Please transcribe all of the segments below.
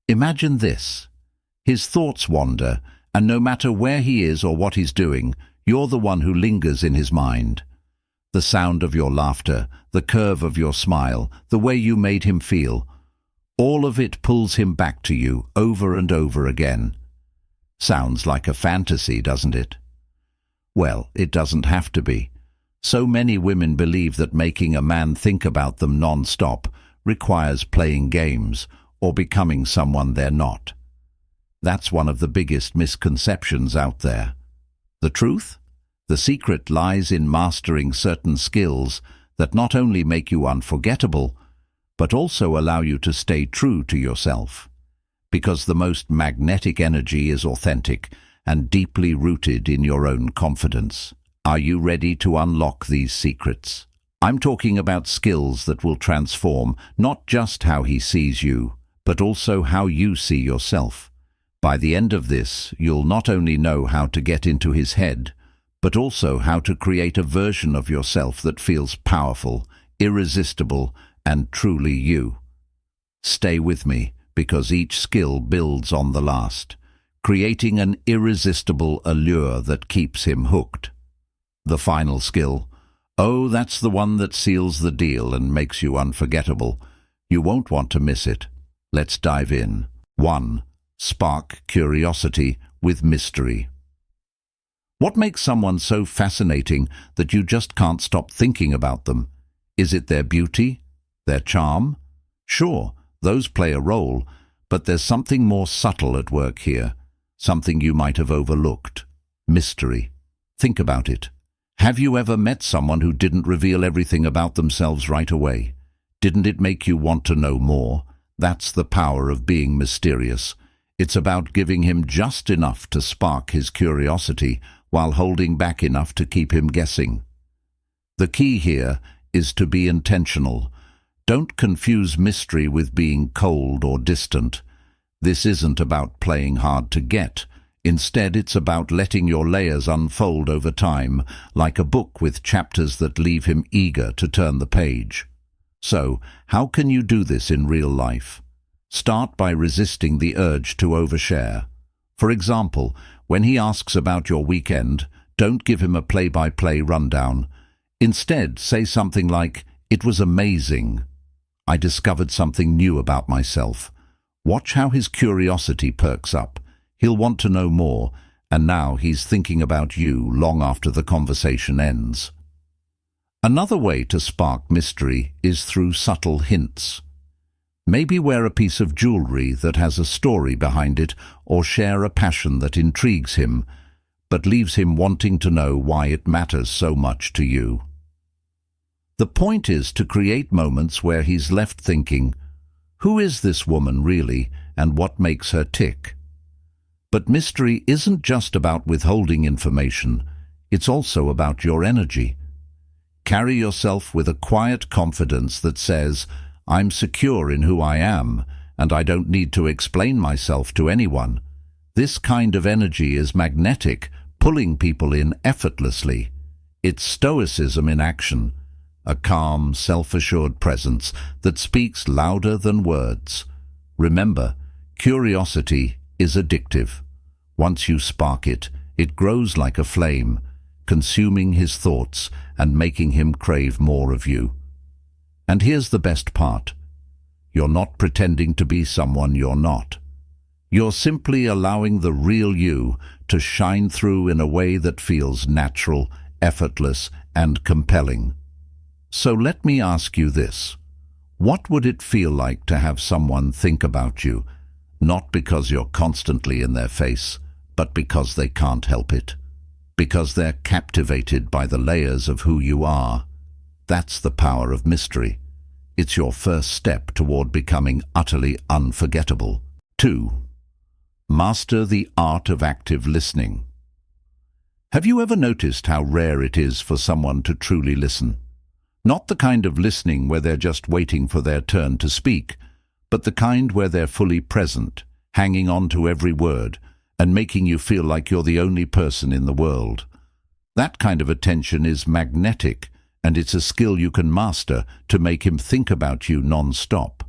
Imagine this. His thoughts wander, and no matter where he is or what he's doing, you're the one who lingers in his mind. The sound of your laughter, the curve of your smile, the way you made him feel, all of it pulls him back to you over and over again. Sounds like a fantasy, doesn't it? Well, it doesn't have to be. So many women believe that making a man think about them non-stop requires playing games or becoming someone they're not. That's one of the biggest misconceptions out there. The truth? The secret lies in mastering certain skills that not only make you unforgettable, but also allow you to stay true to yourself. Because the most magnetic energy is authentic and deeply rooted in your own confidence. Are you ready to unlock these secrets? I'm talking about skills that will transform not just how he sees you, but also how you see yourself. By the end of this, you'll not only know how to get into his head, but also how to create a version of yourself that feels powerful, irresistible, and truly you. Stay with me, because each skill builds on the last, creating an irresistible allure that keeps him hooked. The final skill, oh, that's the one that seals the deal and makes you unforgettable. You won't want to miss it. Let's dive in. 1. Spark curiosity with mystery. What makes someone so fascinating that you just can't stop thinking about them? Is it their beauty? Their charm? Sure, those play a role, but there's something more subtle at work here, something you might have overlooked. Mystery. Think about it. Have you ever met someone who didn't reveal everything about themselves right away? Didn't it make you want to know more? That's the power of being mysterious. It's about giving him just enough to spark his curiosity while holding back enough to keep him guessing. The key here is to be intentional. Don't confuse mystery with being cold or distant. This isn't about playing hard to get. Instead, it's about letting your layers unfold over time, like a book with chapters that leave him eager to turn the page. So, how can you do this in real life? Start by resisting the urge to overshare. For example, when he asks about your weekend, don't give him a play-by-play rundown. Instead, say something like, "It was amazing. I discovered something new about myself." Watch how his curiosity perks up. He'll want to know more, and now he's thinking about you long after the conversation ends. Another way to spark mystery is through subtle hints. Maybe wear a piece of jewelry that has a story behind it, or share a passion that intrigues him, but leaves him wanting to know why it matters so much to you. The point is to create moments where he's left thinking, who is this woman really, and what makes her tick? But mystery isn't just about withholding information, it's also about your energy. Carry yourself with a quiet confidence that says, "I'm secure in who I am, and I don't need to explain myself to anyone." This kind of energy is magnetic, pulling people in effortlessly. It's Stoicism in action, a calm, self-assured presence that speaks louder than words. Remember, curiosity is addictive. Once you spark it, it grows like a flame, consuming his thoughts and making him crave more of you. And here's the best part. You're not pretending to be someone you're not. You're simply allowing the real you to shine through in a way that feels natural, effortless, and compelling. So let me ask you this. What would it feel like to have someone think about you, not because you're constantly in their face, but because they can't help it? Because they're captivated by the layers of who you are. That's the power of mystery. It's your first step toward becoming utterly unforgettable. 2. Master the art of active listening. Have you ever noticed how rare it is for someone to truly listen? Not the kind of listening where they're just waiting for their turn to speak, but the kind where they're fully present, hanging on to every word, and making you feel like you're the only person in the world. That kind of attention is magnetic, and it's a skill you can master to make him think about you non-stop.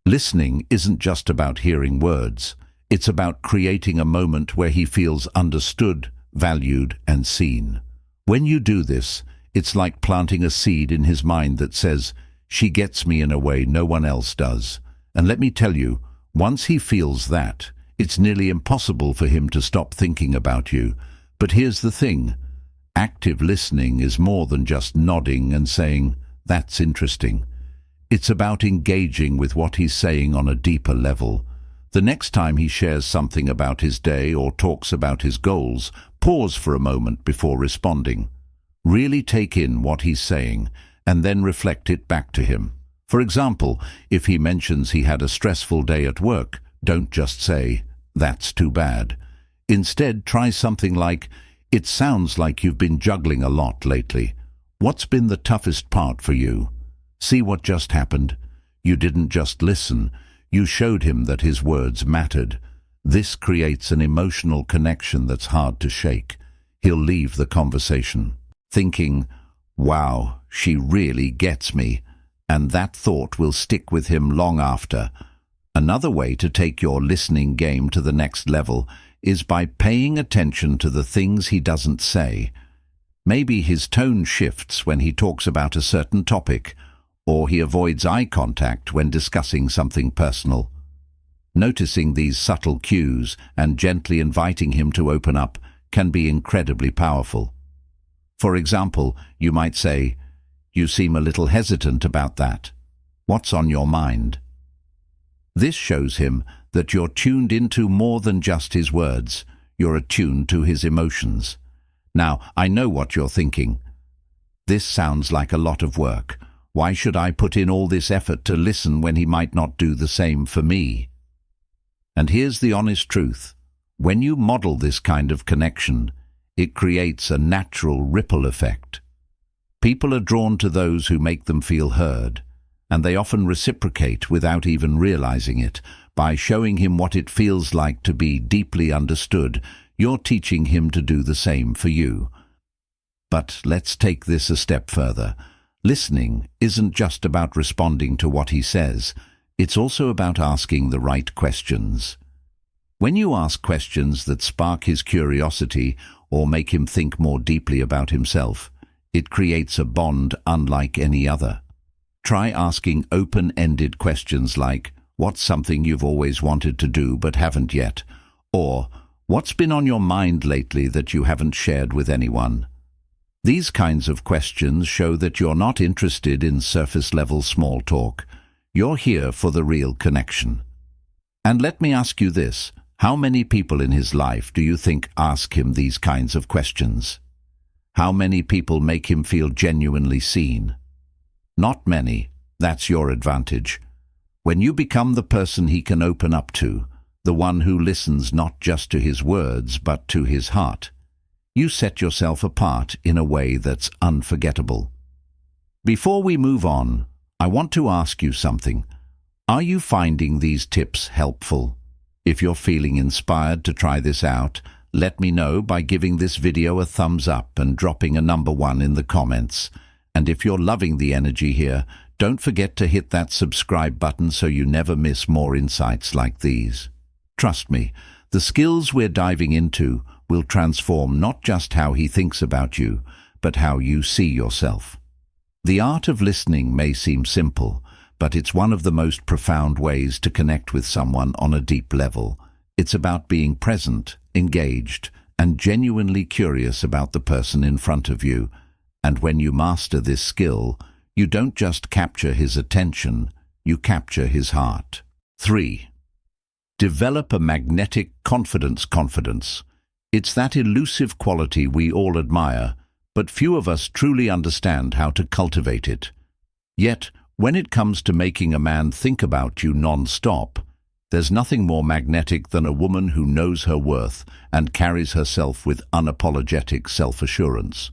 Listening isn't just about hearing words. It's about creating a moment where he feels understood, valued, and seen. When you do this, it's like planting a seed in his mind that says, "She gets me in a way no one else does." And let me tell you, once he feels that, it's nearly impossible for him to stop thinking about you. But here's the thing. Active listening is more than just nodding and saying, "That's interesting." It's about engaging with what he's saying on a deeper level. The next time he shares something about his day or talks about his goals, pause for a moment before responding. Really take in what he's saying and then reflect it back to him. For example, if he mentions he had a stressful day at work, don't just say, "That's too bad." Instead, try something like, "It sounds like you've been juggling a lot lately. What's been the toughest part for you?" See what just happened? You didn't just listen. You showed him that his words mattered. This creates an emotional connection that's hard to shake. He'll leave the conversation thinking, "Wow, she really gets me," and that thought will stick with him long after. Another way to take your listening game to the next level is by paying attention to the things he doesn't say. Maybe his tone shifts when he talks about a certain topic, or he avoids eye contact when discussing something personal. Noticing these subtle cues and gently inviting him to open up can be incredibly powerful. For example, you might say, "You seem a little hesitant about that. What's on your mind?" This shows him that you're tuned into more than just his words. You're attuned to his emotions. Now, I know what you're thinking. This sounds like a lot of work. Why should I put in all this effort to listen when he might not do the same for me? And here's the honest truth. When you model this kind of connection, it creates a natural ripple effect. People are drawn to those who make them feel heard, and they often reciprocate without even realizing it. By showing him what it feels like to be deeply understood, you're teaching him to do the same for you. But let's take this a step further. Listening isn't just about responding to what he says. It's also about asking the right questions. When you ask questions that spark his curiosity or make him think more deeply about himself, it creates a bond unlike any other. Try asking open-ended questions like, "What's something you've always wanted to do but haven't yet?" Or, "What's been on your mind lately that you haven't shared with anyone?" These kinds of questions show that you're not interested in surface-level small talk. You're here for the real connection. And let me ask you this. How many people in his life do you think ask him these kinds of questions? How many people make him feel genuinely seen? Not many. That's your advantage. When you become the person he can open up to, the one who listens not just to his words but to his heart, you set yourself apart in a way that's unforgettable. Before we move on, I want to ask you something. Are you finding these tips helpful? If you're feeling inspired to try this out, let me know by giving this video a thumbs up and dropping a number 1 in the comments. And if you're loving the energy here, don't forget to hit that subscribe button so you never miss more insights like these. Trust me, the skills we're diving into will transform not just how he thinks about you, but how you see yourself. The art of listening may seem simple, but it's one of the most profound ways to connect with someone on a deep level. It's about being present, engaged, and genuinely curious about the person in front of you. And when you master this skill, you don't just capture his attention, you capture his heart. 3. Develop a magnetic confidence. It's that elusive quality we all admire, but few of us truly understand how to cultivate it. Yet, when it comes to making a man think about you non-stop, there's nothing more magnetic than a woman who knows her worth and carries herself with unapologetic self-assurance.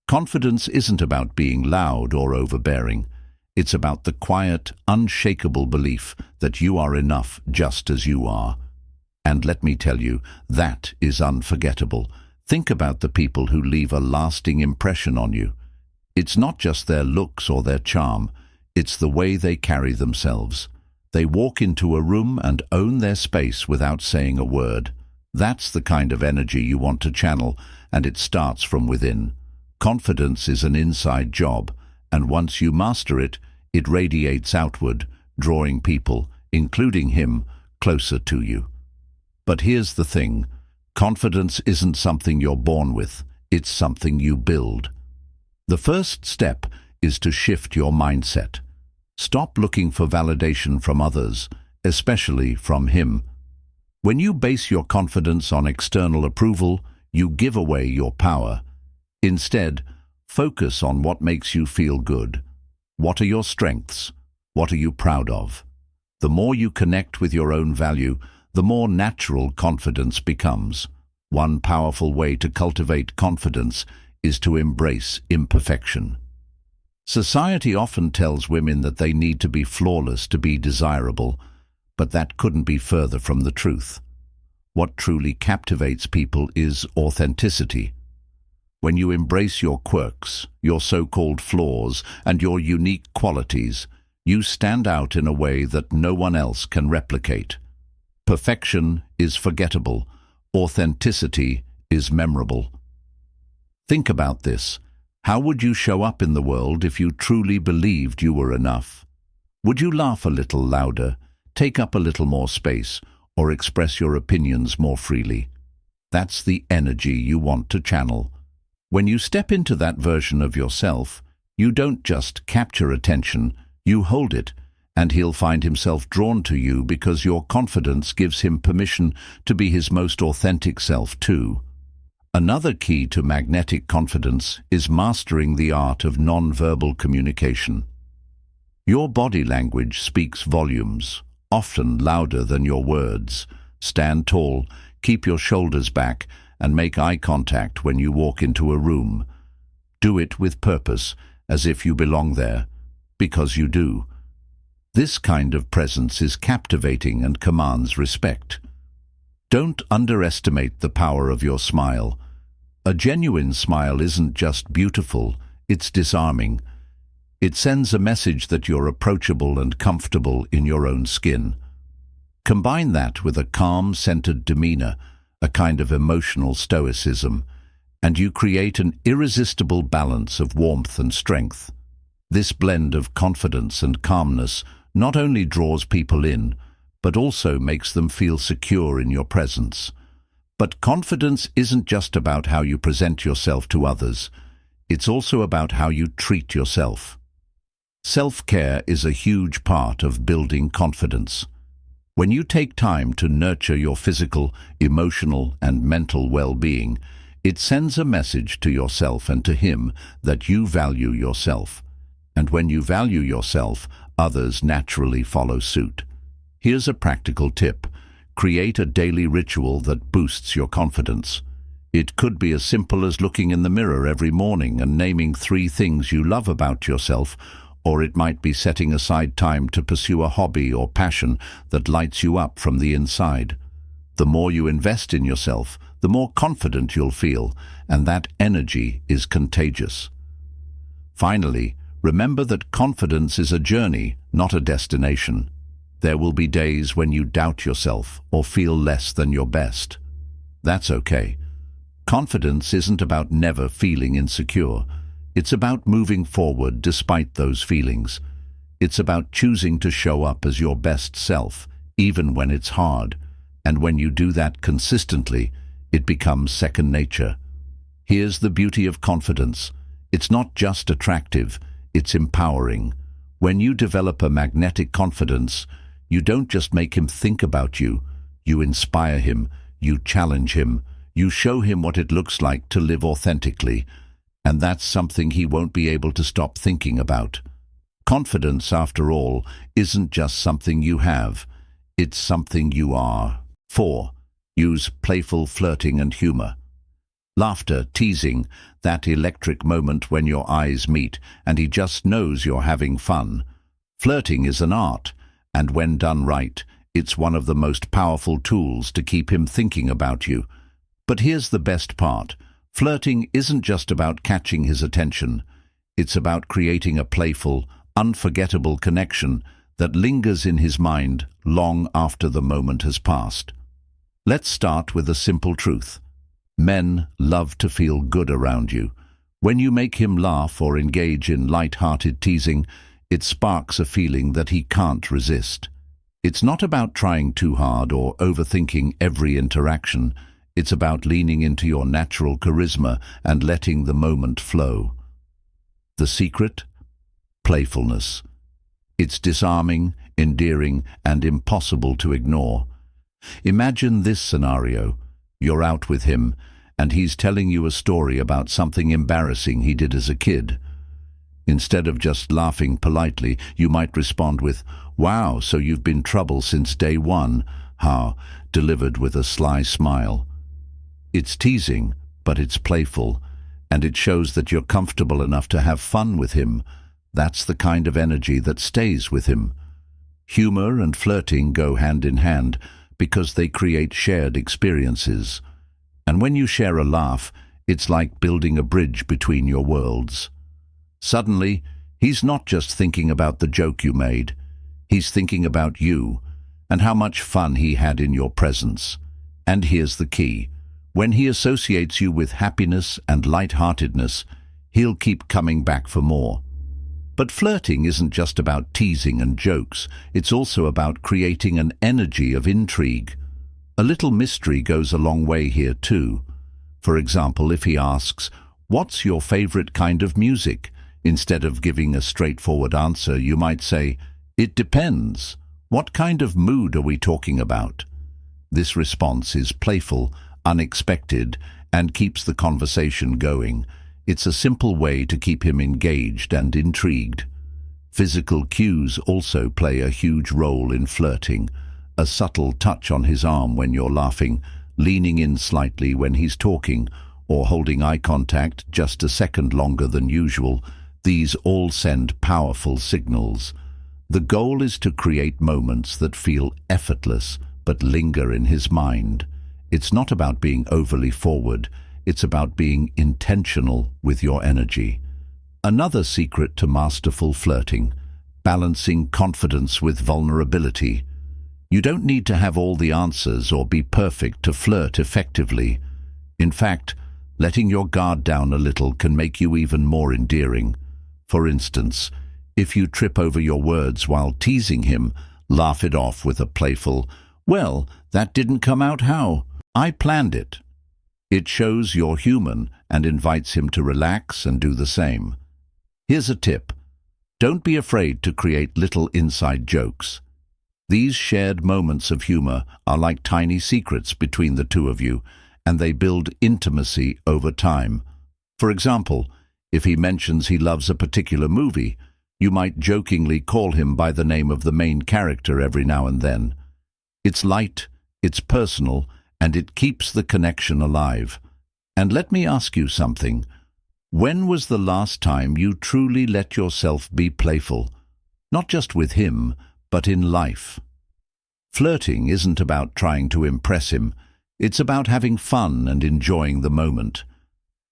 Confidence isn't about being loud or overbearing. It's about the quiet, unshakable belief that you are enough just as you are. And let me tell you, that is unforgettable. Think about the people who leave a lasting impression on you. It's not just their looks or their charm, it's the way they carry themselves. They walk into a room and own their space without saying a word. That's the kind of energy you want to channel, and it starts from within. Confidence is an inside job, and once you master it, it radiates outward, drawing people, including him, closer to you. But here's the thing. Confidence isn't something you're born with. It's something you build. The first step is to shift your mindset. Stop looking for validation from others, especially from him. When you base your confidence on external approval, you give away your power. Instead, focus on what makes you feel good. What are your strengths? What are you proud of? The more you connect with your own value, the more natural confidence becomes. One powerful way to cultivate confidence is to embrace imperfection. Society often tells women that they need to be flawless to be desirable, but that couldn't be further from the truth. What truly captivates people is authenticity. When you embrace your quirks, your so-called flaws, and your unique qualities, you stand out in a way that no one else can replicate. Perfection is forgettable. Authenticity is memorable. Think about this. How would you show up in the world if you truly believed you were enough? Would you laugh a little louder, take up a little more space, or express your opinions more freely? That's the energy you want to channel. When you step into that version of yourself, you don't just capture attention, you hold it, and he'll find himself drawn to you because your confidence gives him permission to be his most authentic self too. Another key to magnetic confidence is mastering the art of non-verbal communication. Your body language speaks volumes, often louder than your words. Stand tall, keep your shoulders back, and make eye contact when you walk into a room. Do it with purpose, as if you belong there, because you do. This kind of presence is captivating and commands respect. Don't underestimate the power of your smile. A genuine smile isn't just beautiful, it's disarming. It sends a message that you're approachable and comfortable in your own skin. Combine that with a calm, centered demeanor, a kind of emotional stoicism, and you create an irresistible balance of warmth and strength. This blend of confidence and calmness not only draws people in, but also makes them feel secure in your presence. But confidence isn't just about how you present yourself to others. It's also about how you treat yourself. Self-care is a huge part of building confidence. When you take time to nurture your physical, emotional, and mental well-being, it sends a message to yourself and to him that you value yourself. And when you value yourself, others naturally follow suit. Here's a practical tip. Create a daily ritual that boosts your confidence. It could be as simple as looking in the mirror every morning and naming 3 things you love about yourself, or it might be setting aside time to pursue a hobby or passion that lights you up from the inside. The more you invest in yourself, the more confident you'll feel, and that energy is contagious. Finally, remember that confidence is a journey, not a destination. There will be days when you doubt yourself or feel less than your best. That's okay. Confidence isn't about never feeling insecure. It's about moving forward despite those feelings. It's about choosing to show up as your best self, even when it's hard. And when you do that consistently, it becomes second nature. Here's the beauty of confidence. It's not just attractive, it's empowering. When you develop a magnetic confidence, you don't just make him think about you. You inspire him, you challenge him, you show him what it looks like to live authentically. And that's something he won't be able to stop thinking about. Confidence, after all, isn't just something you have. It's something you are. 4. Use playful flirting and humor. Laughter, teasing, that electric moment when your eyes meet and he just knows you're having fun. Flirting is an art, and when done right, it's one of the most powerful tools to keep him thinking about you. But here's the best part. Flirting isn't just about catching his attention. It's about creating a playful, unforgettable connection that lingers in his mind long after the moment has passed. Let's start with a simple truth. Men love to feel good around you. When you make him laugh or engage in light-hearted teasing, it sparks a feeling that he can't resist. It's not about trying too hard or overthinking every interaction. It's about leaning into your natural charisma and letting the moment flow. The secret? Playfulness. It's disarming, endearing, and impossible to ignore. Imagine this scenario. You're out with him, and he's telling you a story about something embarrassing he did as a kid. Instead of just laughing politely, you might respond with, "Wow, so you've been trouble since day one, huh?" delivered with a sly smile. It's teasing, but it's playful, and it shows that you're comfortable enough to have fun with him. That's the kind of energy that stays with him. Humor and flirting go hand in hand because they create shared experiences. And when you share a laugh, it's like building a bridge between your worlds. Suddenly, he's not just thinking about the joke you made. He's thinking about you and how much fun he had in your presence. And here's the key. When he associates you with happiness and lightheartedness, he'll keep coming back for more. But flirting isn't just about teasing and jokes. It's also about creating an energy of intrigue. A little mystery goes a long way here too. For example, if he asks, "What's your favorite kind of music?" Instead of giving a straightforward answer, you might say, "It depends. What kind of mood are we talking about?" This response is playful, unexpected, and keeps the conversation going. It's a simple way to keep him engaged and intrigued. Physical cues also play a huge role in flirting. A subtle touch on his arm when you're laughing, leaning in slightly when he's talking, or holding eye contact just a second longer than usual. These all send powerful signals. The goal is to create moments that feel effortless but linger in his mind. It's not about being overly forward. It's about being intentional with your energy. Another secret to masterful flirting: balancing confidence with vulnerability. You don't need to have all the answers or be perfect to flirt effectively. In fact, letting your guard down a little can make you even more endearing. For instance, if you trip over your words while teasing him, laugh it off with a playful, "Well, that didn't come out how? I planned it." It shows you're human and invites him to relax and do the same. Here's a tip. Don't be afraid to create little inside jokes. These shared moments of humor are like tiny secrets between the two of you, and they build intimacy over time. For example, if he mentions he loves a particular movie, you might jokingly call him by the name of the main character every now and then. It's light, it's personal, and it keeps the connection alive. And let me ask you something. When was the last time you truly let yourself be playful? Not just with him, but in life. Flirting isn't about trying to impress him. It's about having fun and enjoying the moment.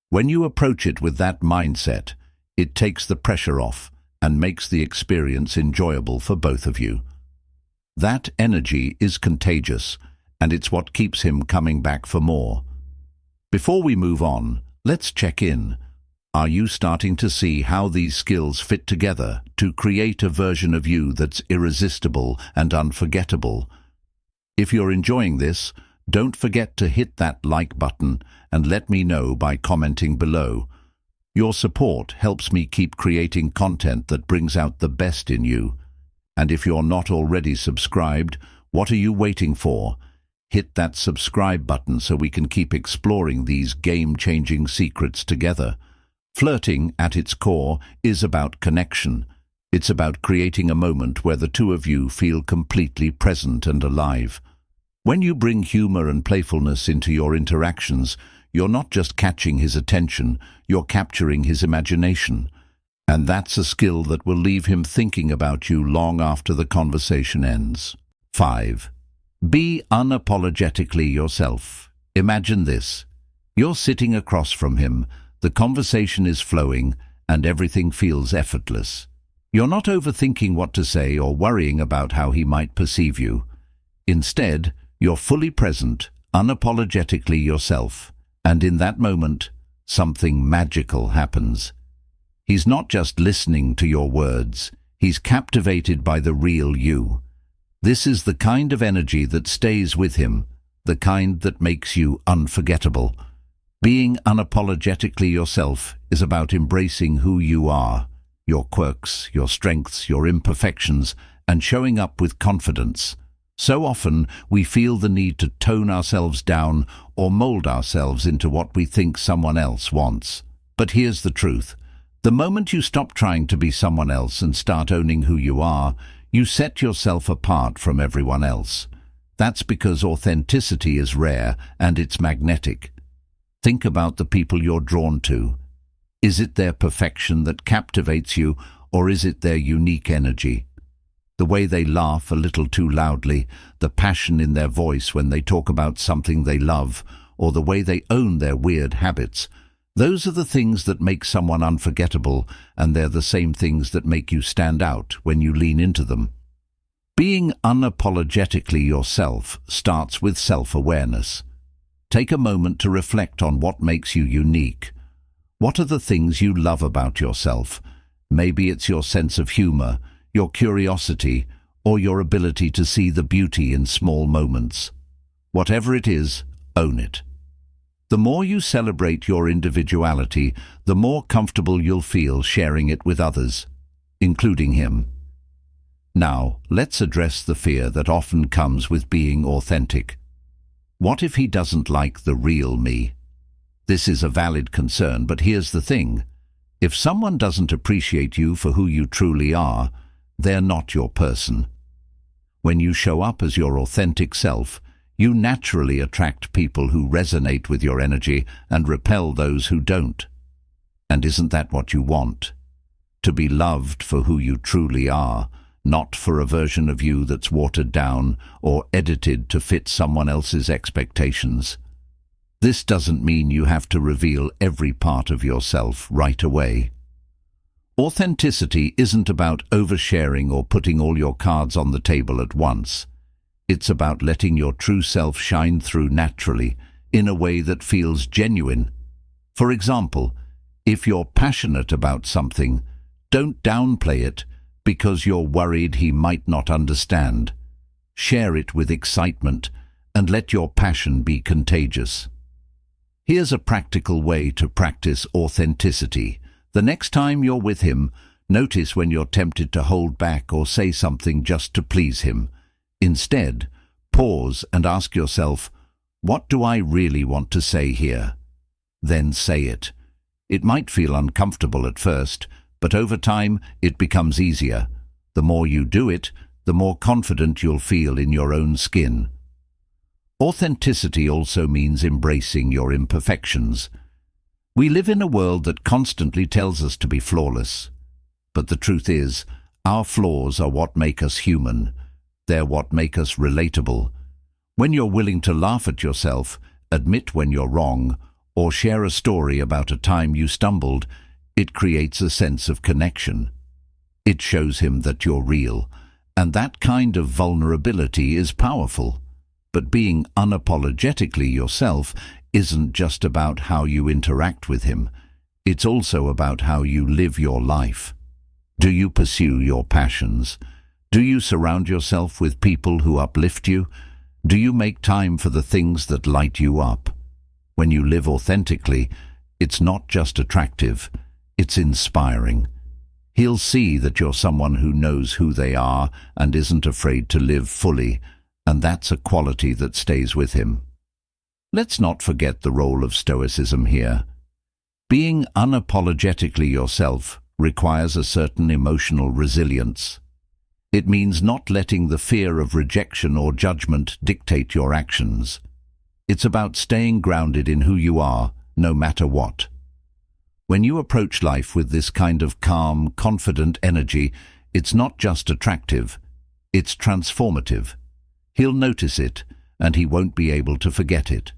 When you approach it with that mindset, it takes the pressure off and makes the experience enjoyable for both of you. That energy is contagious, and it's what keeps him coming back for more. Before we move on, let's check in. Are you starting to see how these skills fit together to create a version of you that's irresistible and unforgettable? If you're enjoying this, don't forget to hit that like button and let me know by commenting below. Your support helps me keep creating content that brings out the best in you. And if you're not already subscribed, what are you waiting for? Hit that subscribe button so we can keep exploring these game-changing secrets together. Flirting, at its core, is about connection. It's about creating a moment where the two of you feel completely present and alive. When you bring humor and playfulness into your interactions, you're not just catching his attention, you're capturing his imagination. And that's a skill that will leave him thinking about you long after the conversation ends. 5. Be unapologetically yourself. Imagine this. You're sitting across from him, the conversation is flowing, and everything feels effortless. You're not overthinking what to say or worrying about how he might perceive you. Instead, you're fully present, unapologetically yourself, and in that moment, something magical happens. He's not just listening to your words, he's captivated by the real you. This is the kind of energy that stays with him, the kind that makes you unforgettable. Being unapologetically yourself is about embracing who you are, your quirks, your strengths, your imperfections, and showing up with confidence. So often we feel the need to tone ourselves down or mold ourselves into what we think someone else wants. But here's the truth. The moment you stop trying to be someone else and start owning who you are, you set yourself apart from everyone else. That's because authenticity is rare and it's magnetic. Think about the people you're drawn to. Is it their perfection that captivates you, or is it their unique energy? The way they laugh a little too loudly, the passion in their voice when they talk about something they love, or the way they own their weird habits. Those are the things that make someone unforgettable, and they're the same things that make you stand out when you lean into them. Being unapologetically yourself starts with self-awareness. Take a moment to reflect on what makes you unique. What are the things you love about yourself? Maybe it's your sense of humor, your curiosity, or your ability to see the beauty in small moments. Whatever it is, own it. The more you celebrate your individuality, the more comfortable you'll feel sharing it with others, including him. Now, let's address the fear that often comes with being authentic. What if he doesn't like the real me? This is a valid concern, but here's the thing. If someone doesn't appreciate you for who you truly are, they're not your person. When you show up as your authentic self, you naturally attract people who resonate with your energy and repel those who don't. And isn't that what you want? To be loved for who you truly are, not for a version of you that's watered down or edited to fit someone else's expectations. This doesn't mean you have to reveal every part of yourself right away. Authenticity isn't about oversharing or putting all your cards on the table at once. It's about letting your true self shine through naturally, in a way that feels genuine. For example, if you're passionate about something, don't downplay it because you're worried he might not understand. Share it with excitement and let your passion be contagious. Here's a practical way to practice authenticity. The next time you're with him, notice when you're tempted to hold back or say something just to please him. Instead, pause and ask yourself, what do I really want to say here? Then say it. It might feel uncomfortable at first, but over time it becomes easier. The more you do it, the more confident you'll feel in your own skin. Authenticity also means embracing your imperfections. We live in a world that constantly tells us to be flawless. But the truth is, our flaws are what make us human. They're what make us relatable. When you're willing to laugh at yourself, admit when you're wrong, or share a story about a time you stumbled, it creates a sense of connection. It shows him that you're real, and that kind of vulnerability is powerful. But being unapologetically yourself isn't just about how you interact with him. It's also about how you live your life. Do you pursue your passions? Do you surround yourself with people who uplift you? Do you make time for the things that light you up? When you live authentically, it's not just attractive, it's inspiring. He'll see that you're someone who knows who they are and isn't afraid to live fully, and that's a quality that stays with him. Let's not forget the role of Stoicism here. Being unapologetically yourself requires a certain emotional resilience. It means not letting the fear of rejection or judgment dictate your actions. It's about staying grounded in who you are, no matter what. When you approach life with this kind of calm, confident energy, it's not just attractive, it's transformative. He'll notice it, and he won't be able to forget it.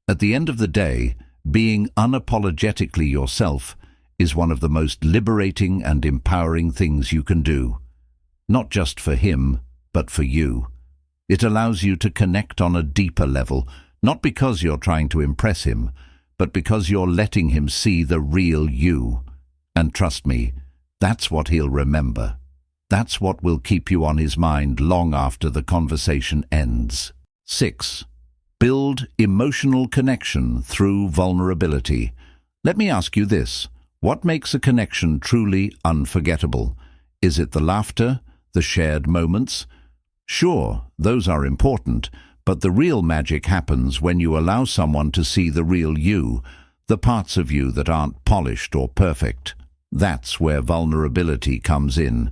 At the end of the day, being unapologetically yourself is one of the most liberating and empowering things you can do. Not just for him, but for you. It allows you to connect on a deeper level, not because you're trying to impress him, but because you're letting him see the real you. And trust me, that's what he'll remember. That's what will keep you on his mind long after the conversation ends. 6. Build emotional connection through vulnerability. Let me ask you this. What makes a connection truly unforgettable? Is it the laughter, the shared moments? Sure, those are important, but the real magic happens when you allow someone to see the real you, the parts of you that aren't polished or perfect. That's where vulnerability comes in.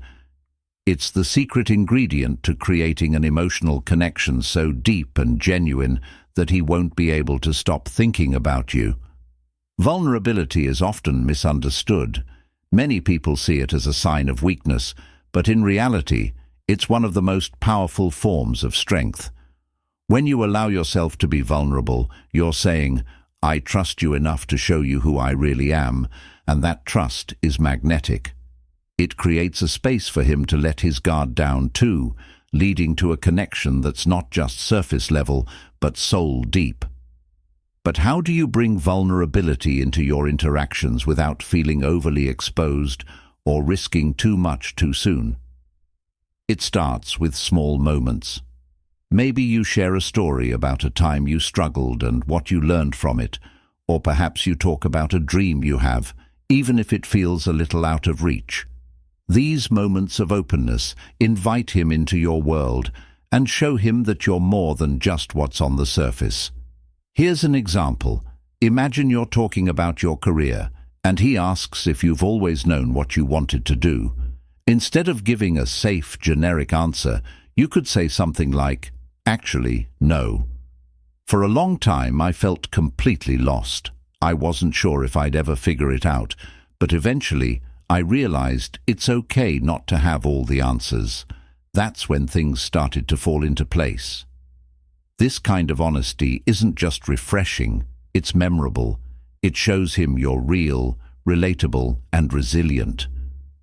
It's the secret ingredient to creating an emotional connection so deep and genuine that he won't be able to stop thinking about you. Vulnerability is often misunderstood. Many people see it as a sign of weakness, but in reality, it's one of the most powerful forms of strength. When you allow yourself to be vulnerable, you're saying, "I trust you enough to show you who I really am," and that trust is magnetic. It creates a space for him to let his guard down too, leading to a connection that's not just surface level, but soul deep. But how do you bring vulnerability into your interactions without feeling overly exposed or risking too much too soon? It starts with small moments. Maybe you share a story about a time you struggled and what you learned from it, or perhaps you talk about a dream you have, even if it feels a little out of reach. These moments of openness invite him into your world and show him that you're more than just what's on the surface. Here's an example. Imagine you're talking about your career, and he asks if you've always known what you wanted to do. Instead of giving a safe, generic answer, you could say something like, "Actually, no. For a long time, I felt completely lost. I wasn't sure if I'd ever figure it out, but eventually, I realized it's okay not to have all the answers. That's when things started to fall into place." This kind of honesty isn't just refreshing, it's memorable. It shows him you're real, relatable, and resilient.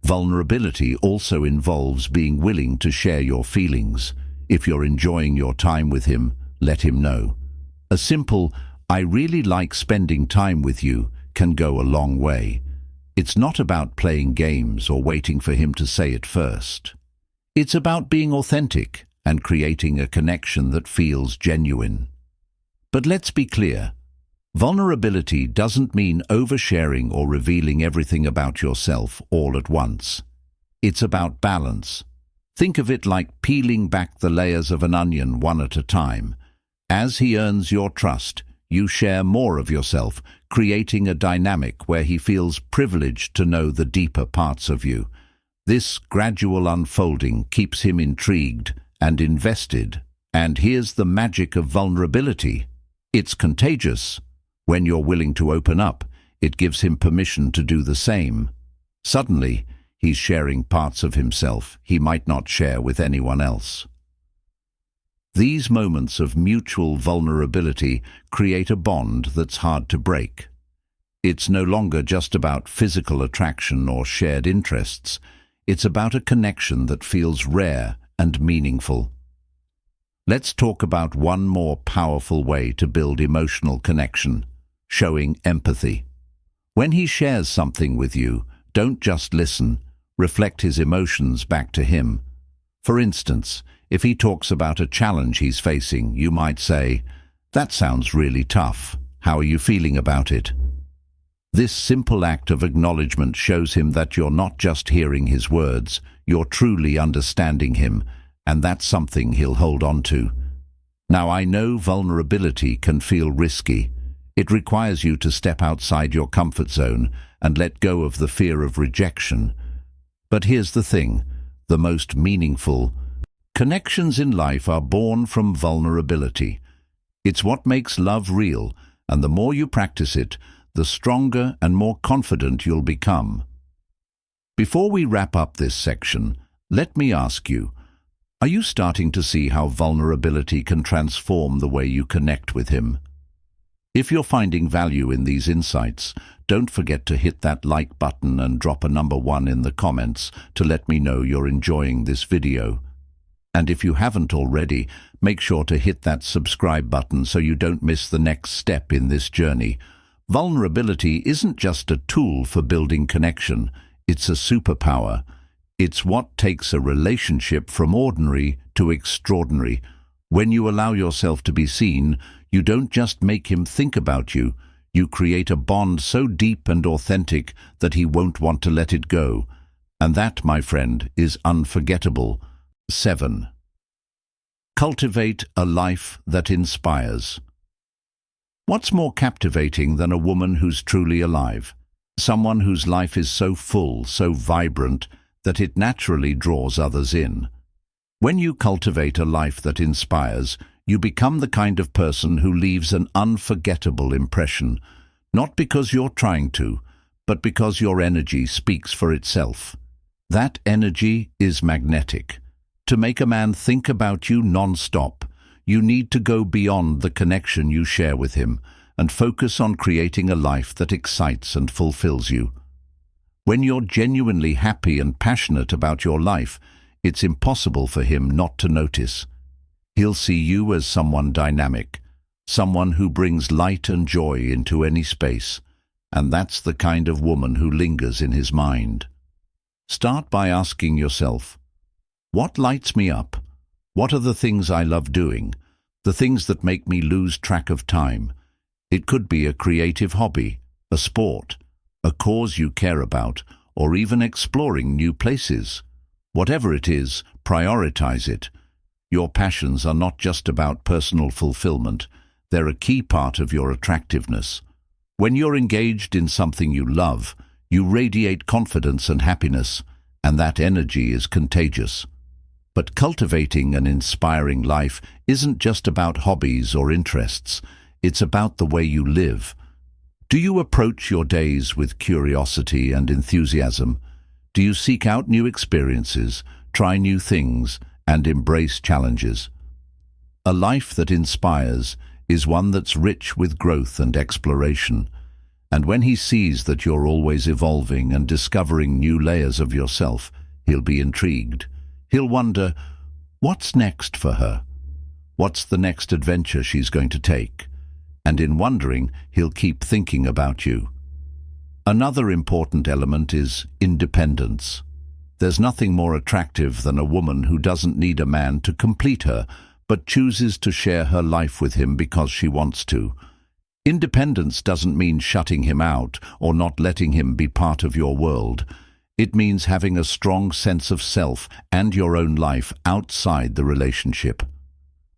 Vulnerability also involves being willing to share your feelings. If you're enjoying your time with him, let him know. A simple, "I really like spending time with you," can go a long way. It's not about playing games or waiting for him to say it first. It's about being authentic and creating a connection that feels genuine. But let's be clear. Vulnerability doesn't mean oversharing or revealing everything about yourself all at once. It's about balance. Think of it like peeling back the layers of an onion one at a time. As he earns your trust, you share more of yourself, creating a dynamic where he feels privileged to know the deeper parts of you. This gradual unfolding keeps him intrigued and invested. And here's the magic of vulnerability. It's contagious. When you're willing to open up, it gives him permission to do the same. Suddenly, he's sharing parts of himself he might not share with anyone else. These moments of mutual vulnerability create a bond that's hard to break. It's no longer just about physical attraction or shared interests. It's about a connection that feels rare and meaningful. Let's talk about one more powerful way to build emotional connection: showing empathy. When he shares something with you, don't just listen, reflect his emotions back to him. For instance, if he talks about a challenge he's facing, you might say, "That sounds really tough. How are you feeling about it?" This simple act of acknowledgement shows him that you're not just hearing his words, you're truly understanding him, and that's something he'll hold on to. Now, I know vulnerability can feel risky. It requires you to step outside your comfort zone and let go of the fear of rejection. But here's the thing, the most meaningful connections in life are born from vulnerability. It's what makes love real, and the more you practice it, the stronger and more confident you'll become. Before we wrap up this section, let me ask you, are you starting to see how vulnerability can transform the way you connect with him? If you're finding value in these insights, don't forget to hit that like button and drop a number 1 in the comments to let me know you're enjoying this video. And if you haven't already, make sure to hit that subscribe button so you don't miss the next step in this journey. Vulnerability isn't just a tool for building connection, it's a superpower. It's what takes a relationship from ordinary to extraordinary. When you allow yourself to be seen, you don't just make him think about you, you create a bond so deep and authentic that he won't want to let it go. And that, my friend, is unforgettable. 7. Cultivate a life that inspires. What's more captivating than a woman who's truly alive? Someone whose life is so full, so vibrant, that it naturally draws others in. When you cultivate a life that inspires, you become the kind of person who leaves an unforgettable impression, not because you're trying to, but because your energy speaks for itself. That energy is magnetic. To make a man think about you non-stop, you need to go beyond the connection you share with him and focus on creating a life that excites and fulfills you. When you're genuinely happy and passionate about your life, it's impossible for him not to notice. He'll see you as someone dynamic, someone who brings light and joy into any space, and that's the kind of woman who lingers in his mind. Start by asking yourself, what lights me up? What are the things I love doing? The things that make me lose track of time? It could be a creative hobby, a sport, a cause you care about, or even exploring new places. Whatever it is, prioritize it. Your passions are not just about personal fulfillment, they're a key part of your attractiveness. When you're engaged in something you love, you radiate confidence and happiness, and that energy is contagious. But cultivating an inspiring life isn't just about hobbies or interests, it's about the way you live. Do you approach your days with curiosity and enthusiasm? Do you seek out new experiences, try new things, and embrace challenges? A life that inspires is one that's rich with growth and exploration. And when he sees that you're always evolving and discovering new layers of yourself, he'll be intrigued. He'll wonder, what's next for her? What's the next adventure she's going to take? And in wondering, he'll keep thinking about you. Another important element is independence. There's nothing more attractive than a woman who doesn't need a man to complete her, but chooses to share her life with him because she wants to. Independence doesn't mean shutting him out or not letting him be part of your world. It means having a strong sense of self and your own life outside the relationship.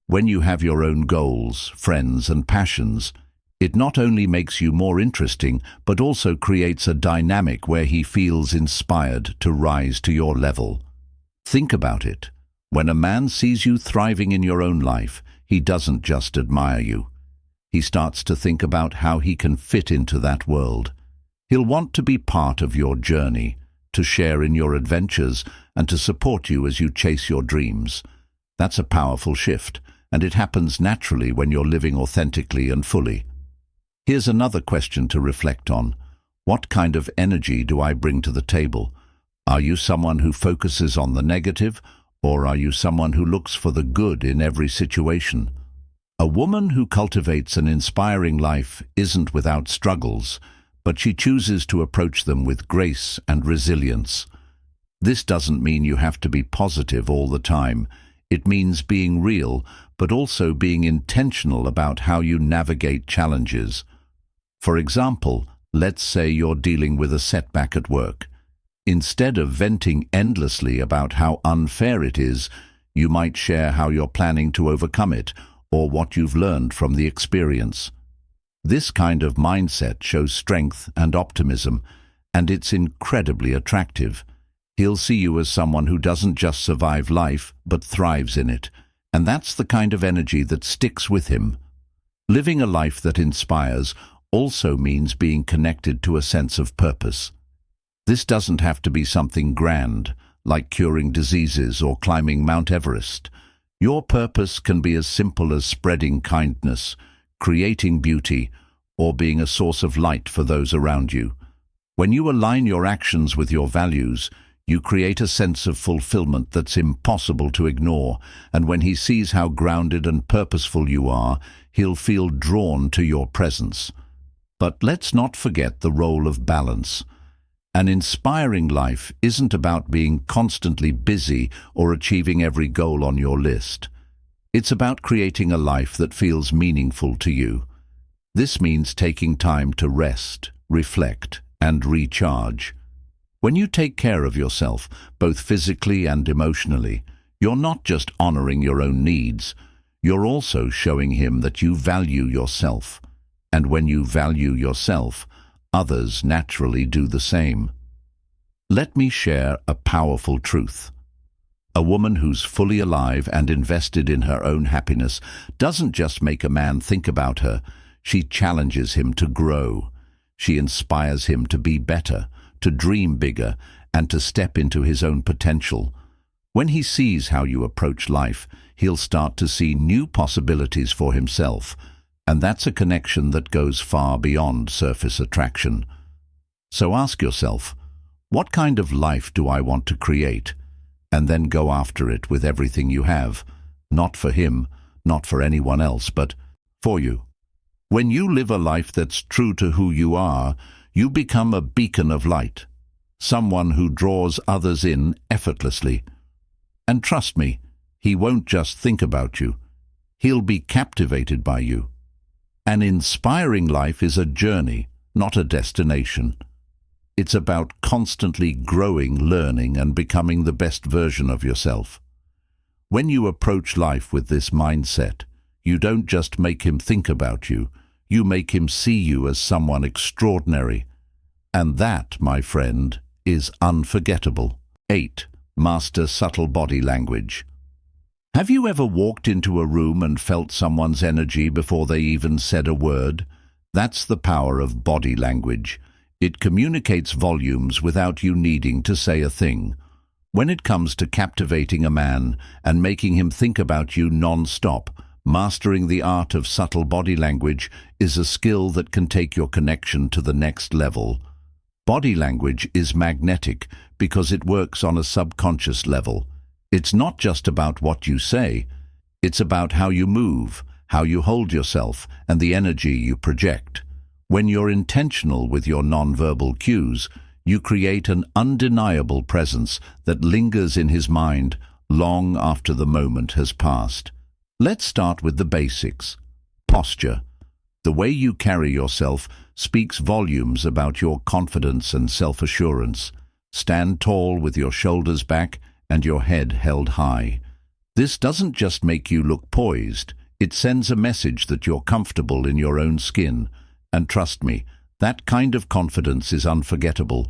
When you have your own goals, friends, and passions, it not only makes you more interesting, but also creates a dynamic where he feels inspired to rise to your level. Think about it. When a man sees you thriving in your own life, he doesn't just admire you. He starts to think about how he can fit into that world. He'll want to be part of your journey, to share in your adventures, and to support you as you chase your dreams. That's a powerful shift, and it happens naturally when you're living authentically and fully. Here's another question to reflect on. What kind of energy do I bring to the table? Are you someone who focuses on the negative, or are you someone who looks for the good in every situation? A woman who cultivates an inspiring life isn't without struggles, but she chooses to approach them with grace and resilience. This doesn't mean you have to be positive all the time. It means being real, but also being intentional about how you navigate challenges. For example, let's say you're dealing with a setback at work. Instead of venting endlessly about how unfair it is, you might share how you're planning to overcome it, or what you've learned from the experience. This kind of mindset shows strength and optimism, and it's incredibly attractive. He'll see you as someone who doesn't just survive life, but thrives in it, and that's the kind of energy that sticks with him. Living a life that inspires also means being connected to a sense of purpose. This doesn't have to be something grand, like curing diseases or climbing Mount Everest. Your purpose can be as simple as spreading kindness, creating beauty, or being a source of light for those around you. When you align your actions with your values, you create a sense of fulfillment that's impossible to ignore, and when he sees how grounded and purposeful you are, he'll feel drawn to your presence. But let's not forget the role of balance. An inspiring life isn't about being constantly busy or achieving every goal on your list. It's about creating a life that feels meaningful to you. This means taking time to rest, reflect, and recharge. When you take care of yourself, both physically and emotionally, you're not just honoring your own needs, you're also showing him that you value yourself. And when you value yourself, others naturally do the same. Let me share a powerful truth. A woman who's fully alive and invested in her own happiness doesn't just make a man think about her, she challenges him to grow. She inspires him to be better, to dream bigger, and to step into his own potential. When he sees how you approach life, he'll start to see new possibilities for himself, and that's a connection that goes far beyond surface attraction. So ask yourself, what kind of life do I want to create? And then go after it with everything you have, not for him, not for anyone else, but for you. When you live a life that's true to who you are, you become a beacon of light, someone who draws others in effortlessly. And trust me, he won't just think about you. He'll be captivated by you. An inspiring life is a journey, not a destination. It's about constantly growing, learning, and becoming the best version of yourself. When you approach life with this mindset, you don't just make him think about you, you make him see you as someone extraordinary. And that, my friend, is unforgettable. 8. Master subtle body language. Have you ever walked into a room and felt someone's energy before they even said a word? That's the power of body language. It communicates volumes without you needing to say a thing. When it comes to captivating a man and making him think about you non-stop, mastering the art of subtle body language is a skill that can take your connection to the next level. Body language is magnetic because it works on a subconscious level. It's not just about what you say, it's about how you move, how you hold yourself, and the energy you project. When you're intentional with your nonverbal cues, you create an undeniable presence that lingers in his mind long after the moment has passed. Let's start with the basics. Posture. The way you carry yourself speaks volumes about your confidence and self-assurance. Stand tall with your shoulders back and your head held high. This doesn't just make you look poised, it sends a message that you're comfortable in your own skin. And trust me, that kind of confidence is unforgettable.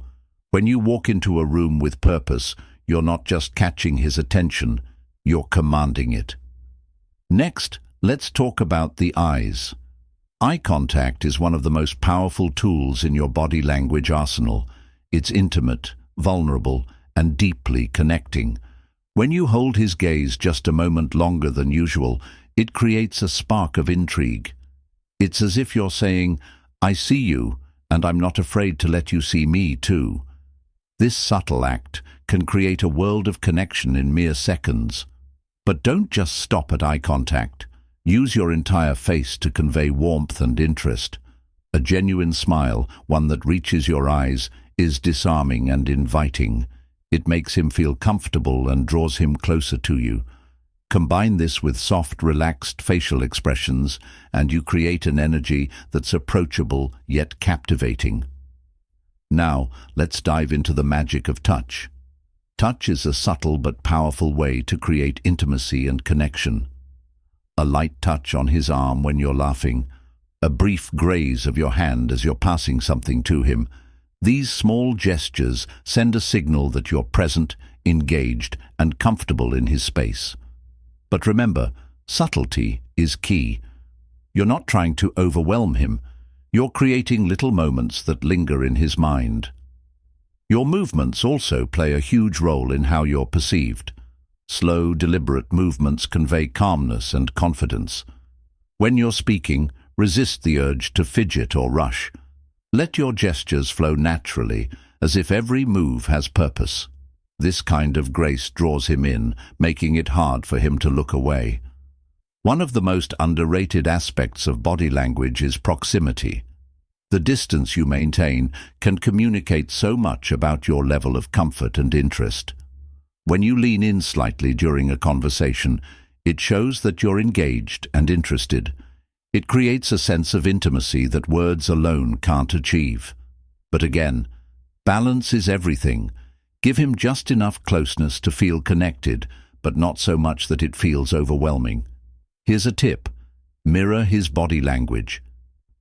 When you walk into a room with purpose, you're not just catching his attention, you're commanding it. Next, let's talk about the eyes. Eye contact is one of the most powerful tools in your body language arsenal. It's intimate, vulnerable, and deeply connecting. When you hold his gaze just a moment longer than usual, it creates a spark of intrigue. It's as if you're saying, I see you, and I'm not afraid to let you see me too. This subtle act can create a world of connection in mere seconds. But don't just stop at eye contact. Use your entire face to convey warmth and interest. A genuine smile, one that reaches your eyes, is disarming and inviting. It makes him feel comfortable and draws him closer to you. Combine this with soft, relaxed facial expressions, and you create an energy that's approachable yet captivating. Now, let's dive into the magic of touch. Touch is a subtle but powerful way to create intimacy and connection. A light touch on his arm when you're laughing, a brief graze of your hand as you're passing something to him. These small gestures send a signal that you're present, engaged, and comfortable in his space. But remember, subtlety is key. You're not trying to overwhelm him. You're creating little moments that linger in his mind. Your movements also play a huge role in how you're perceived. Slow, deliberate movements convey calmness and confidence. When you're speaking, Resist the urge to fidget or rush. Let your gestures flow naturally, as if every move has purpose. This kind of grace draws him in, making it hard for him to look away. One of the most underrated aspects of body language is proximity. The distance you maintain can communicate so much about your level of comfort and interest. When you lean in slightly during a conversation, it shows that you're engaged and interested. It creates a sense of intimacy that words alone can't achieve. But again, balance is everything. Give him just enough closeness to feel connected, but not so much that it feels overwhelming. Here's a tip: mirror his body language.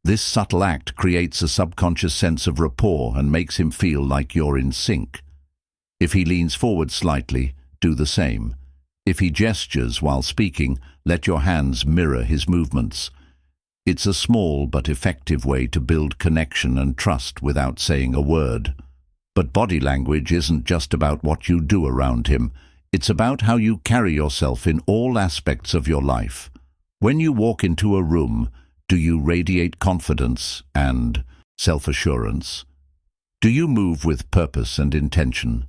This subtle act creates a subconscious sense of rapport and makes him feel like you're in sync. If he leans forward slightly, do the same. If he gestures while speaking, let your hands mirror his movements. It's a small but effective way to build connection and trust without saying a word. But body language isn't just about what you do around him. It's about how you carry yourself in all aspects of your life. When you walk into a room, do you radiate confidence and self-assurance? Do you move with purpose and intention?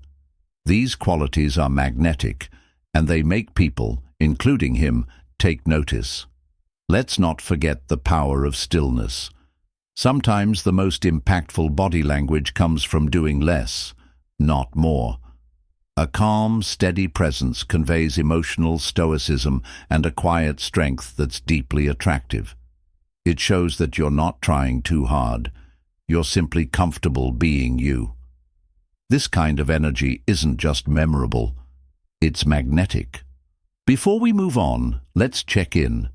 These qualities are magnetic, and they make people, including him, take notice. Let's not forget the power of stillness. Sometimes the most impactful body language comes from doing less, not more. A calm, steady presence conveys emotional stoicism and a quiet strength that's deeply attractive. It shows that you're not trying too hard. You're simply comfortable being you. This kind of energy isn't just memorable, it's magnetic. Before we move on, let's check in.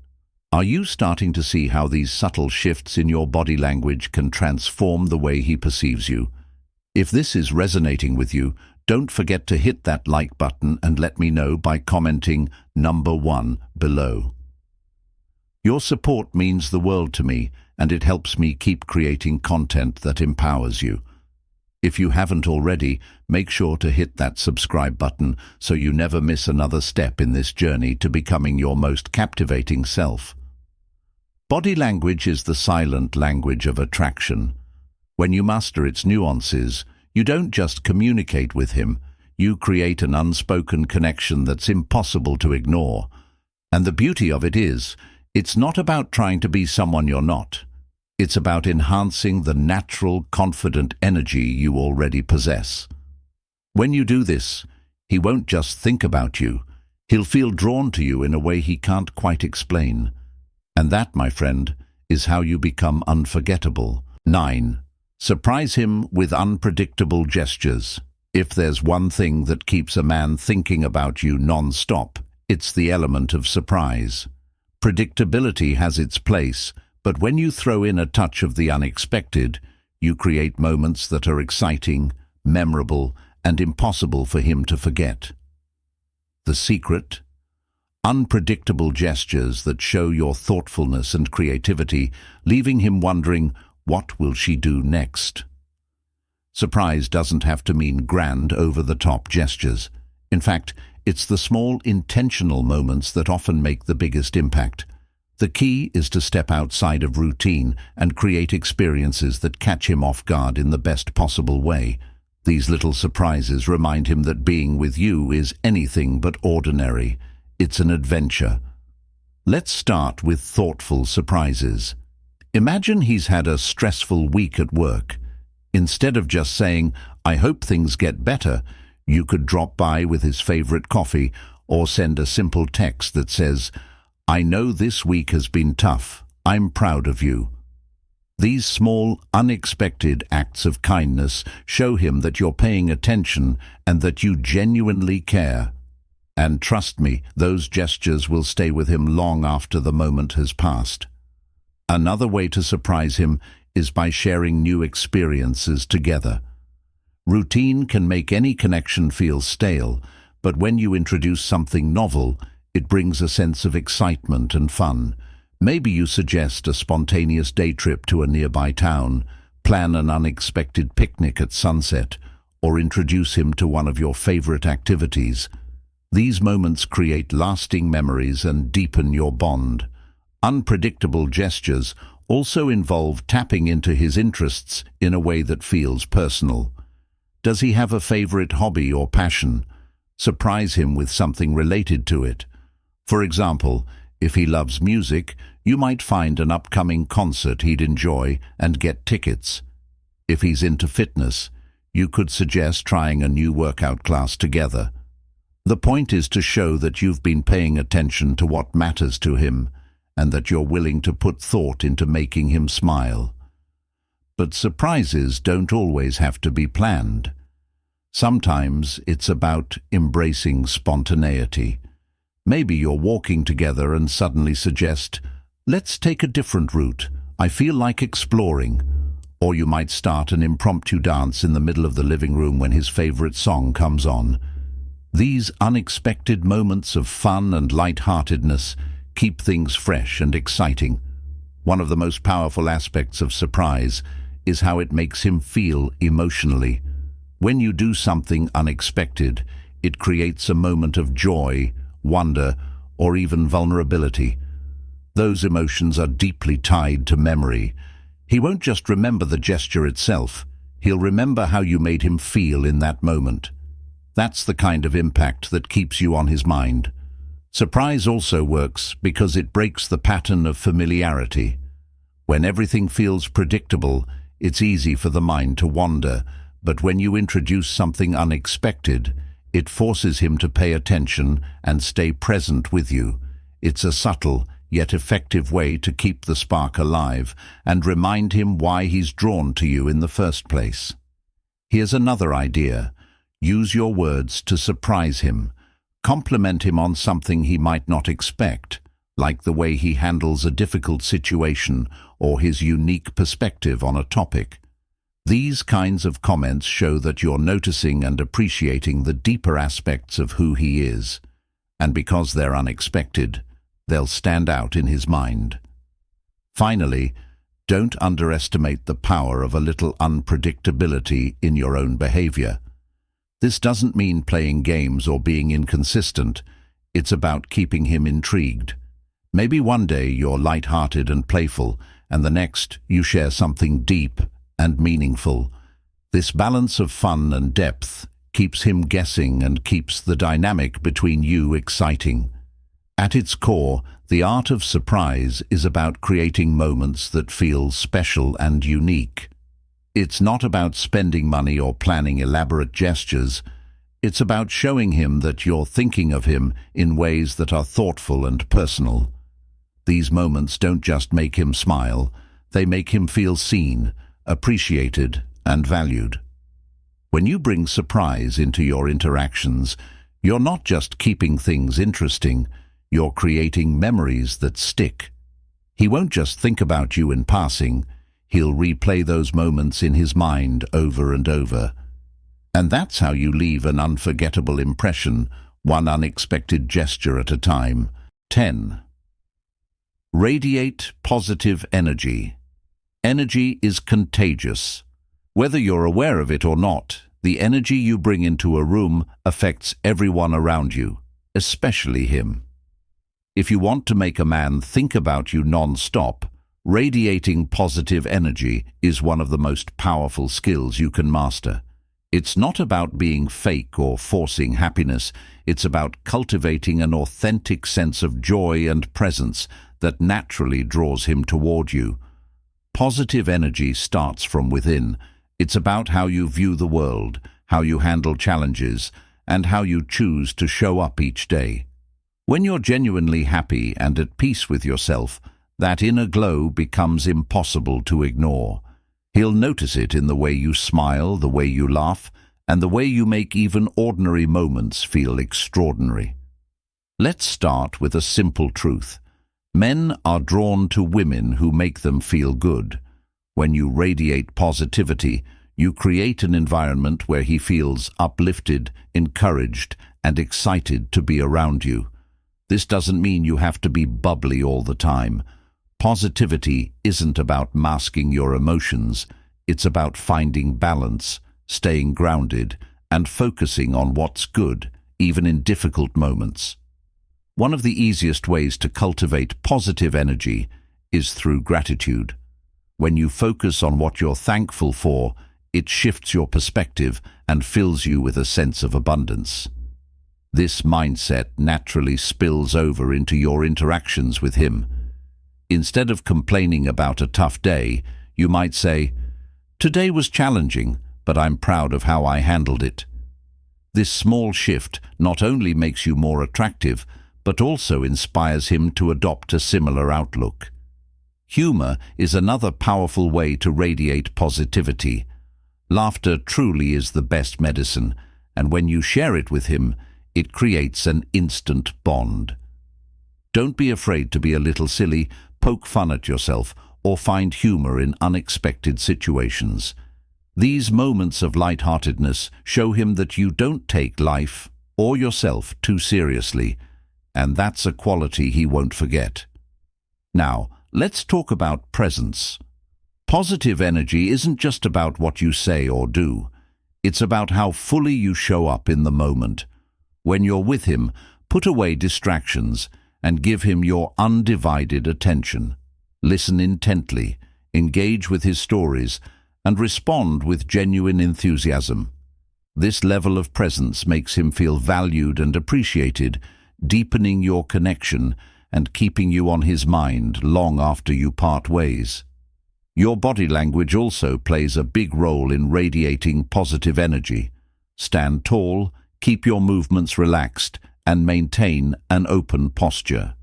Are you starting to see how these subtle shifts in your body language can transform the way he perceives you? If this is resonating with you, don't forget to hit that like button and let me know by commenting number 1 below. Your support means the world to me, and it helps me keep creating content that empowers you. If you haven't already, make sure to hit that subscribe button so you never miss another step in this journey to becoming your most captivating self. Body language is the silent language of attraction. When you master its nuances, you don't just communicate with him, you create an unspoken connection that's impossible to ignore. And the beauty of it is, it's not about trying to be someone you're not. It's about enhancing the natural, confident energy you already possess. When you do this, he won't just think about you. He'll feel drawn to you in a way he can't quite explain. And that, my friend, is how you become unforgettable. 9. Surprise him with unpredictable gestures. If there's one thing that keeps a man thinking about you non-stop, it's the element of surprise. Predictability has its place, but when you throw in a touch of the unexpected, you create moments that are exciting, memorable, and impossible for him to forget. The secret? Unpredictable gestures that show your thoughtfulness and creativity, leaving him wondering, what will she do next? Surprise doesn't have to mean grand, over-the-top gestures. In fact, it's the small, intentional moments that often make the biggest impact. The key is to step outside of routine and create experiences that catch him off guard in the best possible way. These little surprises remind him that being with you is anything but ordinary. It's an adventure. Let's start with thoughtful surprises. Imagine he's had a stressful week at work. Instead of just saying, "I hope things get better," you could drop by with his favorite coffee or send a simple text that says, "I know this week has been tough. I'm proud of you." These small, unexpected acts of kindness show him that you're paying attention and that you genuinely care. And trust me, those gestures will stay with him long after the moment has passed. Another way to surprise him is by sharing new experiences together. Routine can make any connection feel stale, but when you introduce something novel, it brings a sense of excitement and fun. Maybe you suggest a spontaneous day trip to a nearby town, plan an unexpected picnic at sunset, or introduce him to one of your favorite activities. These moments create lasting memories and deepen your bond. Unpredictable gestures also involve tapping into his interests in a way that feels personal. Does he have a favorite hobby or passion? Surprise him with something related to it. For example, if he loves music, you might find an upcoming concert he'd enjoy and get tickets. If he's into fitness, you could suggest trying a new workout class together. The point is to show that you've been paying attention to what matters to him and that you're willing to put thought into making him smile. But surprises don't always have to be planned. Sometimes it's about embracing spontaneity. Maybe you're walking together and suddenly suggest, "Let's take a different route. I feel like exploring." Or you might start an impromptu dance in the middle of the living room when his favorite song comes on. These unexpected moments of fun and light-heartedness keep things fresh and exciting. One of the most powerful aspects of surprise is how it makes him feel emotionally. When you do something unexpected, it creates a moment of joy, wonder, or even vulnerability. Those emotions are deeply tied to memory. He won't just remember the gesture itself, he'll remember how you made him feel in that moment. That's the kind of impact that keeps you on his mind. Surprise also works because it breaks the pattern of familiarity. When everything feels predictable, it's easy for the mind to wander, but when you introduce something unexpected, it forces him to pay attention and stay present with you. It's a subtle, yet effective way to keep the spark alive and remind him why he's drawn to you in the first place. Here's another idea. Use your words to surprise him. Compliment him on something he might not expect, like the way he handles a difficult situation or his unique perspective on a topic. These kinds of comments show that you're noticing and appreciating the deeper aspects of who he is, and because they're unexpected, they'll stand out in his mind. Finally, don't underestimate the power of a little unpredictability in your own behavior. This doesn't mean playing games or being inconsistent. It's about keeping him intrigued. Maybe one day you're light-hearted and playful, and the next you share something deep and meaningful. This balance of fun and depth keeps him guessing and keeps the dynamic between you exciting. At its core, the art of surprise is about creating moments that feel special and unique. It's not about spending money or planning elaborate gestures. It's about showing him that you're thinking of him in ways that are thoughtful and personal. These moments don't just make him smile, they make him feel seen, appreciated, and valued. When you bring surprise into your interactions, you're not just keeping things interesting, you're creating memories that stick. He won't just think about you in passing, he'll replay those moments in his mind over and over. And that's how you leave an unforgettable impression, one unexpected gesture at a time. 10. Radiate positive energy. Energy is contagious. Whether you're aware of it or not, the energy you bring into a room affects everyone around you, especially him. If you want to make a man think about you non-stop, radiating positive energy is one of the most powerful skills you can master. It's not about being fake or forcing happiness, it's about cultivating an authentic sense of joy and presence that naturally draws him toward you. Positive energy starts from within. It's about how you view the world, how you handle challenges, and how you choose to show up each day. When you're genuinely happy and at peace with yourself, that inner glow becomes impossible to ignore. He'll notice it in the way you smile, the way you laugh, and the way you make even ordinary moments feel extraordinary. Let's start with a simple truth. Men are drawn to women who make them feel good. When you radiate positivity, you create an environment where he feels uplifted, encouraged, and excited to be around you. This doesn't mean you have to be bubbly all the time. Positivity isn't about masking your emotions. It's about finding balance, staying grounded, and focusing on what's good, even in difficult moments. One of the easiest ways to cultivate positive energy is through gratitude. When you focus on what you're thankful for, it shifts your perspective and fills you with a sense of abundance. This mindset naturally spills over into your interactions with him. Instead of complaining about a tough day, you might say, "Today was challenging, but I'm proud of how I handled it." This small shift not only makes you more attractive, but also inspires him to adopt a similar outlook. Humor is another powerful way to radiate positivity. Laughter truly is the best medicine, and when you share it with him, it creates an instant bond. Don't be afraid to be a little silly, poke fun at yourself, or find humor in unexpected situations. These moments of lightheartedness show him that you don't take life or yourself too seriously, and that's a quality he won't forget. Now, let's talk about presence. Positive energy isn't just about what you say or do. It's about how fully you show up in the moment. When you're with him, put away distractions and give him your undivided attention. Listen intently, engage with his stories, and respond with genuine enthusiasm. This level of presence makes him feel valued and appreciated, deepening your connection and keeping you on his mind long after you part ways. Your body language also plays a big role in radiating positive energy. Stand tall, keep your movements relaxed, and maintain an open posture.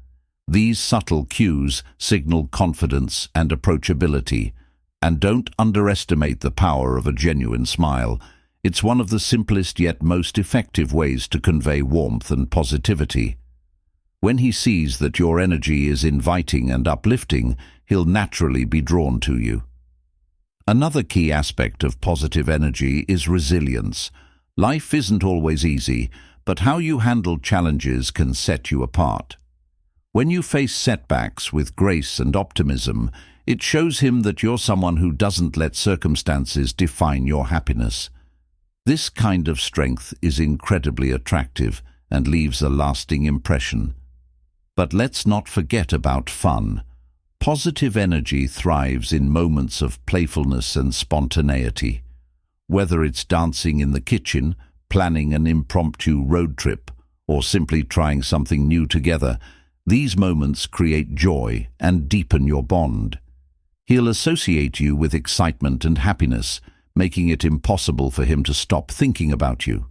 These subtle cues signal confidence and approachability, and don't underestimate the power of a genuine smile. It's one of the simplest yet most effective ways to convey warmth and positivity. When he sees that your energy is inviting and uplifting, he'll naturally be drawn to you. Another key aspect of positive energy is resilience. Life isn't always easy, but how you handle challenges can set you apart. When you face setbacks with grace and optimism, it shows him that you're someone who doesn't let circumstances define your happiness. This kind of strength is incredibly attractive and leaves a lasting impression. But let's not forget about fun. Positive energy thrives in moments of playfulness and spontaneity. Whether it's dancing in the kitchen, planning an impromptu road trip, or simply trying something new together, these moments create joy and deepen your bond. He'll associate you with excitement and happiness, making it impossible for him to stop thinking about you.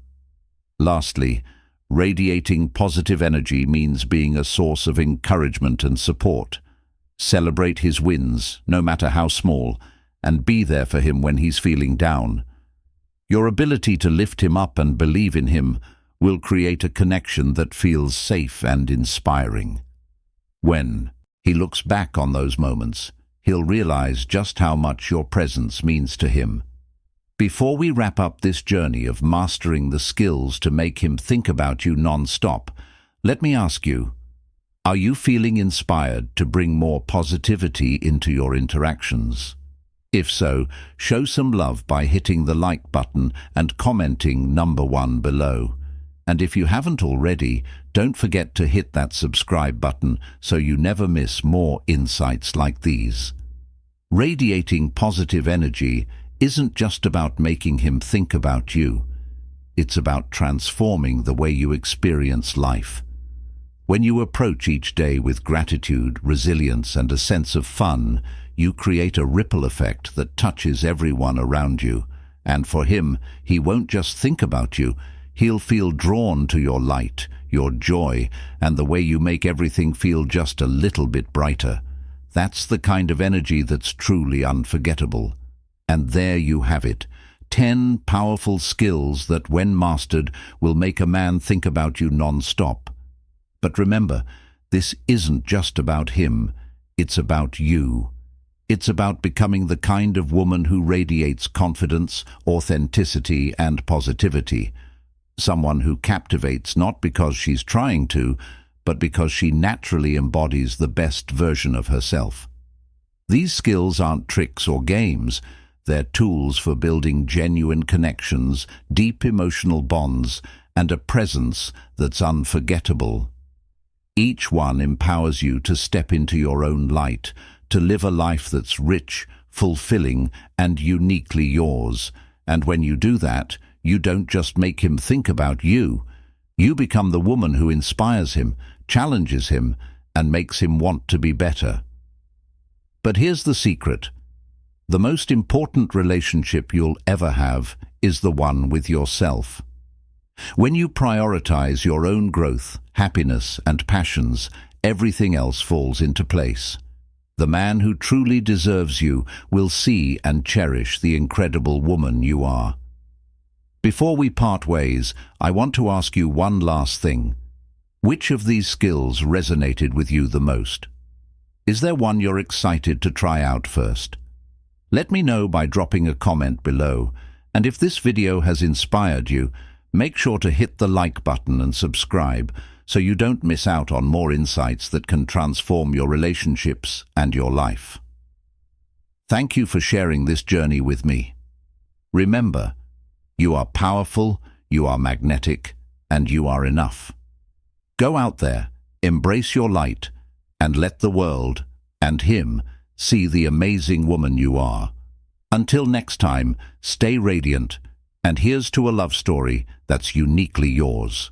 Lastly, radiating positive energy means being a source of encouragement and support. Celebrate his wins, no matter how small, and be there for him when he's feeling down. Your ability to lift him up and believe in him will create a connection that feels safe and inspiring. When he looks back on those moments, he'll realize just how much your presence means to him. Before we wrap up this journey of mastering the skills to make him think about you non-stop, let me ask you, are you feeling inspired to bring more positivity into your interactions? If so, show some love by hitting the like button and commenting #1 below. And if you haven't already, don't forget to hit that subscribe button so you never miss more insights like these. Radiating positive energy isn't just about making him think about you. It's about transforming the way you experience life. When you approach each day with gratitude, resilience, and a sense of fun, you create a ripple effect that touches everyone around you. And for him, he won't just think about you, he'll feel drawn to your light, your joy, and the way you make everything feel just a little bit brighter. That's the kind of energy that's truly unforgettable. And there you have it, 10 powerful skills that, when mastered, will make a man think about you non-stop. But remember, this isn't just about him, it's about you. It's about becoming the kind of woman who radiates confidence, authenticity, and positivity. Someone who captivates not because she's trying to, but because she naturally embodies the best version of herself. These skills aren't tricks or games. They're tools for building genuine connections, deep emotional bonds, and a presence that's unforgettable. Each one empowers you to step into your own light, to live a life that's rich, fulfilling, and uniquely yours. And when you do that, you don't just make him think about you. You become the woman who inspires him, challenges him, and makes him want to be better. But here's the secret. The most important relationship you'll ever have is the one with yourself. When you prioritize your own growth, happiness, and passions, everything else falls into place. The man who truly deserves you will see and cherish the incredible woman you are. Before we part ways, I want to ask you one last thing. Which of these skills resonated with you the most? Is there one you're excited to try out first? Let me know by dropping a comment below, and if this video has inspired you, make sure to hit the like button and subscribe so you don't miss out on more insights that can transform your relationships and your life. Thank you for sharing this journey with me. Remember, you are powerful, you are magnetic, and you are enough. Go out there, embrace your light, and let the world, and him, see the amazing woman you are. Until next time, stay radiant, and here's to a love story that's uniquely yours.